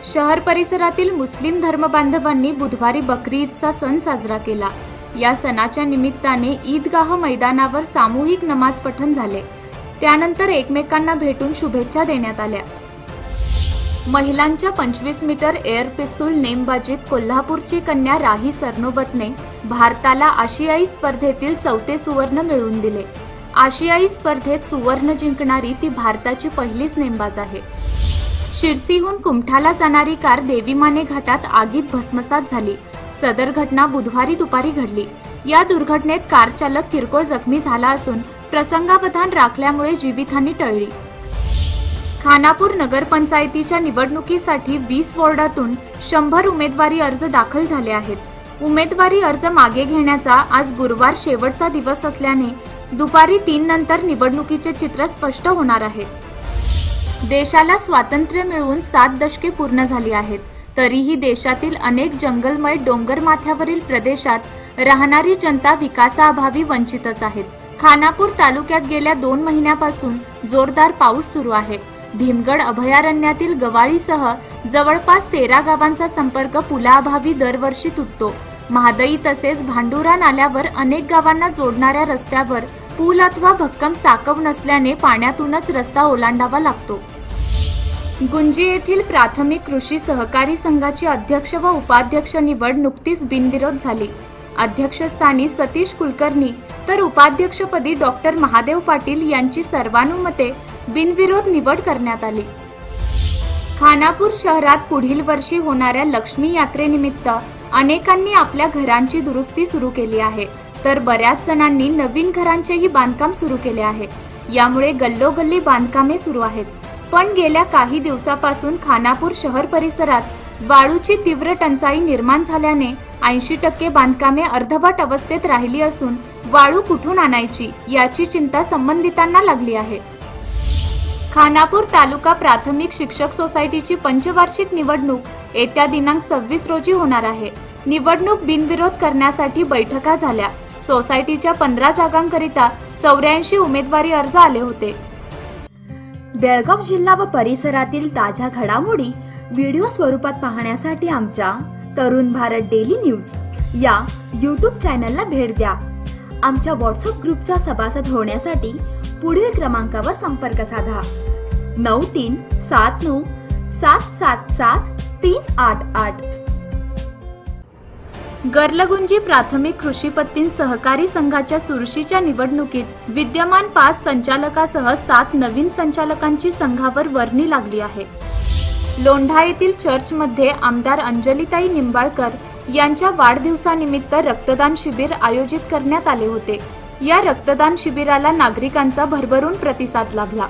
शहर परिसरातील मुस्लिम धर्मबांधवांनी बुधवारी बकरी ईदचा सण साजरा केला। या सणाच्या निमित्ताने ईदगाह मैदानावर सामूहिक नमाज पठण झाले। त्यानंतर एकमेकांना भेटून शुभेच्छा देण्यात आल्या। महिलांच्या 25 मीटर एअर पिस्तूल नेमबाजीत कोल्हापूरची कन्या राही सरनोबतने भारताला आशियाई स्पर्धेतील 4थे सुवर्ण मिळवून दिले। आशियाई स्पर्धेत सुवर्ण जिंकणारी ती भारताची पहिलीच नेमबाज आहे। शिरसीहून कुमठाला जाणारी कार देवीमाने घाटात आगीत भस्मसात झाली। सदर घटना बुधवारी दुपारी घडली। या दुर्घटनेत कार चालक किरकोळ जखमी झाला असून प्रसंगावधान राखल्यामुळे जीवितहानी टळली। खानापूर नगरपंचायतीच्या निवडणुकीसाठी 20 वॉर्डातून 100 उमेदवारी अर्ज दाखल झाले आहेत। उमेदवारी अर्ज मागे घेण्याचा आज गुरुवार शेवटचा दिवस असल्याने दुपारी 3 नंतर निवडणुकीचे चित्र स्पष्ट होणार आहे। देशाला स्वातंत्र्य मिळवून 7 दशके पूर्ण झाली आहेत, तरीही देशातील अनेक जंगलमय डोंगर माथ्यावरील प्रदेशात राहणारी जनता विकासाअभावी वंचितच आहेत। खानापूर तालुक्यात गेल्या 2 महिन्यापासून जोरदार पाऊस सुरू आहे। भीमगड अभयारण्यातील गवाळीसह जवळपास 13 गावांचा संपर्क पुलाअभावी दरवर्षी तुटतो। महादई तसेच भांडुरा नाल्यावर अनेक गावांना जोडणाऱ्या रस्त्यावर पूल अथवा भक्कम साकव नसल्याने पाण्यातूनच रस्ता ओलांडावा लागतो। गुंजी येथील प्राथमिक कृषी सहकारी संघाची अध्यक्ष व उपाध्यक्ष निवड नुकतीच बिनविरोध झाली। अध्यक्षस्थानी सतीश कुलकर्णी तर उपाध्यक्षपदी डॉक्टर महादेव पाटील यांची सर्वानुमते बिनविरोध निवड करण्यात आली। खानापूर शहरात पुढील वर्षी होणाऱ्या लक्ष्मी यात्रेनिमित्त अनेकांनी आपल्या घरांची दुरुस्ती सुरू केली आहे, तर बऱ्याच जणांनी नवीन घरांचेही बांधकाम सुरू केले आहे। यामुळे गल्लोगल्ली बांधकामे सुरू आहेत। पण गेल्या काही दिवसापासून खानापूर शहर परिसरात वाळूची तीव्र टंचाई निर्माण झाल्याने 80% बांधकामे अर्धवट अवस्थेत राहिली असून वाळू कुठून आणायची याची चिंता संबंधितांना लागली आहे। खानापूर तालुका प्राथमिक शिक्षक सोसायटीची पंचवार्षिक निवडणूक येत्या दिनांक 26 रोजी होणार आहे। निवडणूक बिनविरोध करण्यासाठी बैठका झाल्या। सोसायटीच्या 15 जागांकरिता 84 उमेदवारी अर्ज आले होते। बेळगाव जिल्हा व परिसरातील ताज्या घडामोडी व्हिडिओ स्वरूपात पाहण्यासाठी आमच्या तरुण भारत डेली न्यूज या YouTube चॅनलला भेट द्या। आमच्या व्हॉट्सअप ग्रुपचा सभासद होण्यासाठी पुढील क्रमांकावर संपर्क साधा 9379 777 388। गर्लगुंजी प्राथमिक कृषी पत्तीन सहकारी संघाच्या चुरशीच्या निवडणुकीत विद्यमान 5 संचालकासह 7 नवीन संचालकांची संघावर वर्णी लागली आहे। लोंढा येथील चर्चमध्ये आमदार अंजलीताई निंबाळकर यांच्या वाढदिवसानिमित्त रक्तदान शिबिर आयोजित करण्यात आले होते। या रक्तदान शिबिराला नागरिकांचा भरभरून प्रतिसाद लाभला।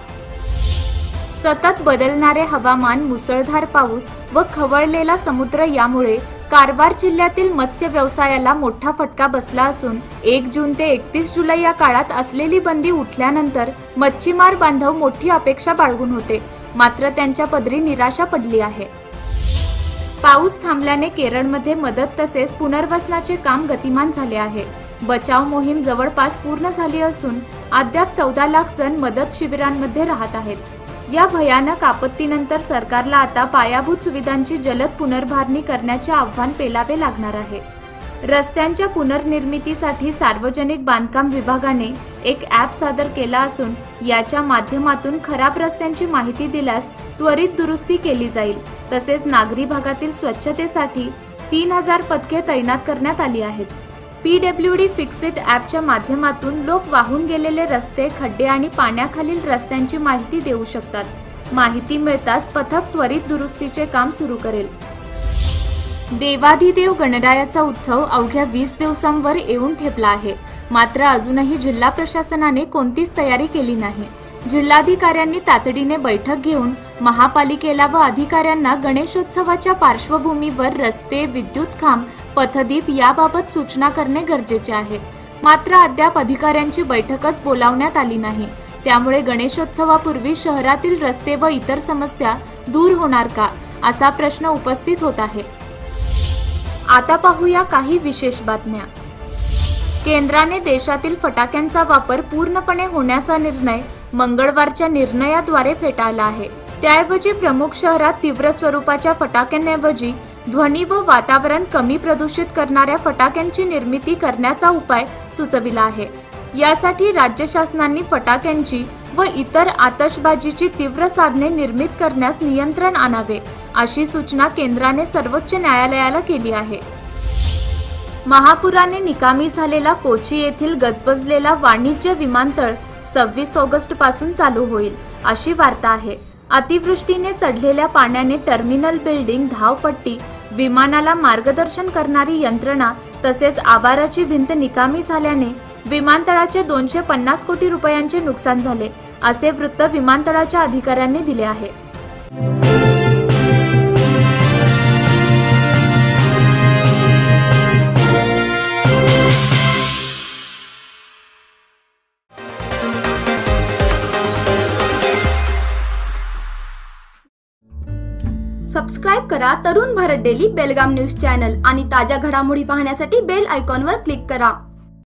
सतत बदलणारे हवामान, मुसळधार पाऊस व खवळलेला समुद्र यामुळे कारवार जिल्ह्यातील मत्स्य व्यवसायाला मोठा फटका बसला असून 1 जून ते 31 जुलै या काळात असलेली बंदी उठल्यानंतर मच्छीमार बांधव मोठी अपेक्षा बाळगून होते, मात्र त्यांच्या पदरी निराशा पडली आहे। पाऊस थांबल्याने केरळमध्ये मदत तसेच पुनर्वसनाचे काम गतिमान झाले आहे। बचाव मोहीम जवळपास पूर्ण झाली असून अद्याप 14 लाख जण मदत शिबिरांमध्ये राहत आहेत। या भयानक आपत्तीनंतर सरकारला आता पायाभूत सुविधांची जलद पुनर्भारणी करण्याचे आव्हान पेलावे लागणार आहे। रस्त्यांच्या पुनर्निर्मितीसाठी सार्वजनिक बांधकाम विभागाने एक ॲप सादर केला असून याच्या माध्यमातून खराब रस्त्यांची माहिती दिल्यास त्वरित दुरुस्ती केली जाईल। तसेच नागरी भागातील स्वच्छतेसाठी 3000 पथके तैनात करण्यात आली आहेत। PWD फिक्सिट ॲपच्या माध्यमातून लोक वाहून गेलेले रस्ते, खड्डे आणि पाण्याखालील रस्त्यांची माहिती देऊ शकतात। माहिती मिळताच पथक त्वरित दुरुस्तीचे काम सुरू करेल। देवाधिदेव गणरायाचा उत्सव अवघ्या 20 दिवसांवर येऊन ठेपला आहे, मात्र अजूनही जिल्हा प्रशासनाने कोणतीच तयारी केली नाही। जिल्हाधिकाऱ्यांनी तातडीने बैठक घेऊन महापालिकेला व अधिकाऱ्यांना गणेशोत्सवाच्या पार्श्वभूमीवर रस्ते, विद्युत खांब, पथदीप याबाबत सूचना करणे गरजेचे आहे। मात्र अद्याप अधिकाऱ्यांची बैठकच बोलावण्यात आली नाही। त्यामुळे गणेशोत्सवापूर्वी शहरातील रस्ते व इतर समस्या दूर होणार का, असा प्रश्न उपस्थित होत आहे। आता पाहूया काही विशेष बातम्या। केंद्राने देशातील फटाक्यांचा वापर पूर्णपणे होण्याचा निर्णय मंगळवारच्या निर्णयाद्वारे फेटाळला आहे। त्याऐवजी प्रमुख शहरात तीव्र स्वरूपाच्या फटाक्यांऐवजी ध्वनी व वातावरण कमी प्रदूषित करणाऱ्या फटाक्यांची निर्मिती करण्याचा उपाय सुचविला आहे। यासाठी राज्य शासनांनी फटाक्यांची व इतर आतषबाजीची तीव्र साधने निर्मित करण्यास नियंत्रण आणावे, अशी सूचना केंद्राने सर्वोच्च न्यायालयाला केली आहे। महापुराने निकामी झालेला कोची येथील गजबजलेला वाणिज्य विमानतळ 26 ऑगस्ट पासून चालू होईल, अशी वार्ता आहे। अतिवृष्टीने चढलेल्या पाण्याने टर्मिनल बिल्डिंग, धावपट्टी, विमानाला मार्गदर्शन करणारी यंत्रणा तसेच आवाराची भिंत निकामी झाल्याने विमानतळाचे 250 कोटी रुपयांचे नुकसान झाले, असे वृत्त विमानतळाच्या अधिकाऱ्यांनी दिले आहे। सबस्क्राईब करा तरुण भारत डेली बेलगाम न्यूज चॅनल आणि ताज्या घडामोडी पाहण्यासाठी बेल आयकॉनवर क्लिक करा।